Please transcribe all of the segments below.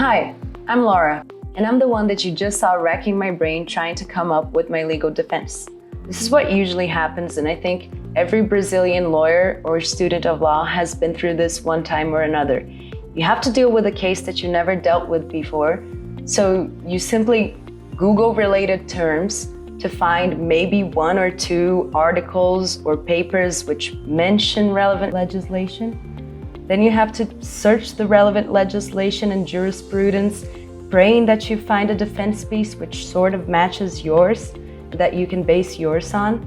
Hi, I'm Laura, and I'm the one that you just saw racking my brain trying to come up with my legal defense. This is what usually happens, and I think every Brazilian lawyer or student of law has been through this one time or another. You have to deal with a case that you never dealt with before, so you simply Google related terms to find maybe one or two articles or papers which mention relevant legislation. Then you have to search the relevant legislation and jurisprudence, praying that you find a defense piece which sort of matches yours, that you can base yours on.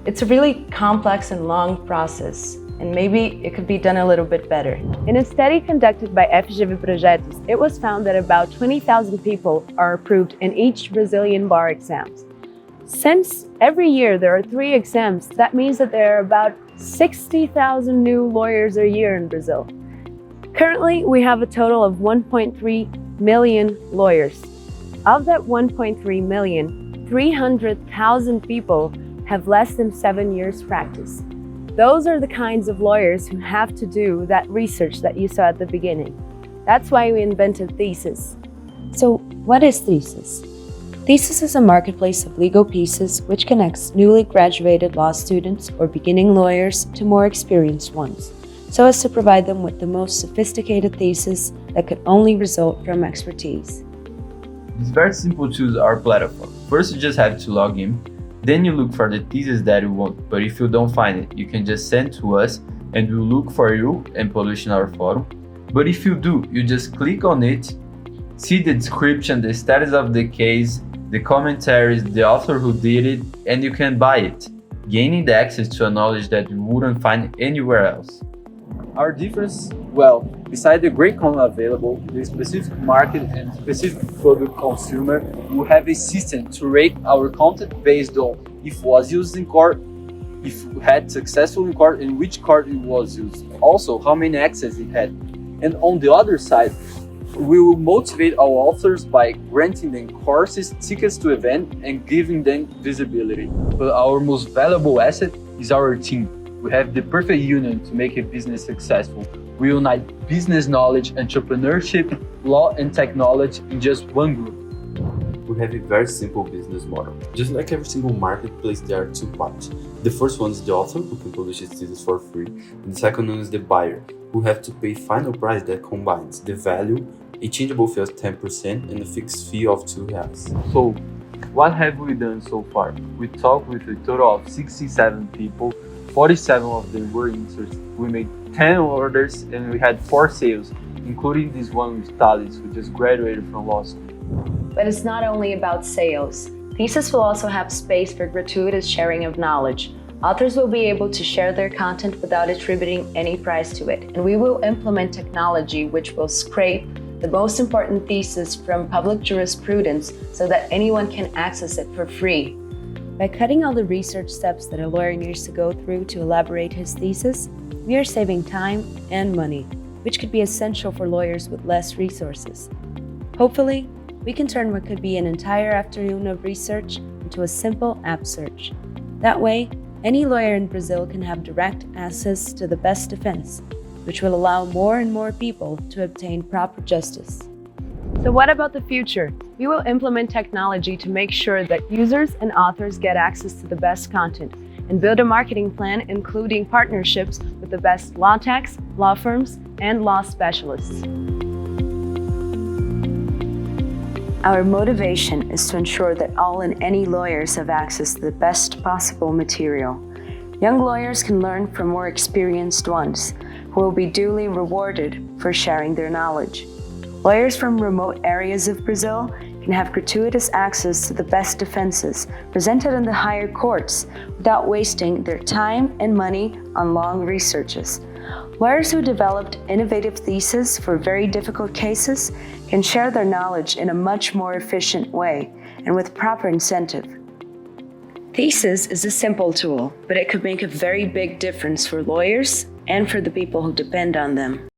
It's a really complex and long process, and maybe it could be done a little bit better. In a study conducted by FGV Projetos, it was found that about 20,000 people are approved in each Brazilian bar exams. Since every year there are 3 exams, that means that there are about 60,000 new lawyers a year in Brazil. Currently, we have a total of 1.3 million lawyers. Of that 1.3 million, 300,000 people have less than 7 years practice. Those are the kinds of lawyers who have to do that research that you saw at the beginning. That's why we invented Thesis. So what is Thesis? Thesis is a marketplace of legal pieces which connects newly graduated law students or beginning lawyers to more experienced ones, so as to provide them with the most sophisticated thesis that could only result from expertise. It's very simple to use our platform. First, you just have to log in. Then you look for the thesis that you want, but if you don't find it, you can just send to us and we'll look for you and publish in our forum. But if you do, you just click on it, see the description, the status of the case, the commentaries, the author who did it, and you can buy it, gaining the access to a knowledge that you wouldn't find anywhere else. Our difference, well, beside the great content available, the specific market and specific product consumer will have a system to rate our content based on if it was used in court, if it had successful in court, and which court it was used. Also, how many access it had. And on the other side, we will motivate our authors by granting them courses, tickets to events, and giving them visibility. But our most valuable asset is our team. We have the perfect union to make a business successful. We unite business knowledge, entrepreneurship, law, and technology in just one group. We have a very simple business model. Just like every single marketplace, there are 2 parts. The first one is the author, who can publish his thesis for free, and the second one is the buyer, who have to pay final price that combines the value, a changeable fee of 10%, and a fixed fee of R$2. So, what have we done so far? We talked with a total of 67 people, 47 of them were interested. We made 10 orders and we had 4 sales, including this one with Thesys, who just graduated from law school. But it's not only about sales. Thesis will also have space for gratuitous sharing of knowledge. Authors will be able to share their content without attributing any price to it, and we will implement technology which will scrape the most important thesis from public jurisprudence so that anyone can access it for free. By cutting all the research steps that a lawyer needs to go through to elaborate his thesis, we are saving time and money, which could be essential for lawyers with less resources. Hopefully, we can turn what could be an entire afternoon of research into a simple app search. That way, any lawyer in Brazil can have direct access to the best defense, which will allow more and more people to obtain proper justice. So what about the future? We will implement technology to make sure that users and authors get access to the best content and build a marketing plan including partnerships with the best law techs, law firms, and law specialists. Our motivation is to ensure that all and any lawyers have access to the best possible material. Young lawyers can learn from more experienced ones, who will be duly rewarded for sharing their knowledge. Lawyers from remote areas of Brazil can have gratuitous access to the best defenses presented in the higher courts without wasting their time and money on long researches. Lawyers who developed innovative theses for very difficult cases can share their knowledge in a much more efficient way and with proper incentive. Thesis is a simple tool, but it could make a very big difference for lawyers and for the people who depend on them.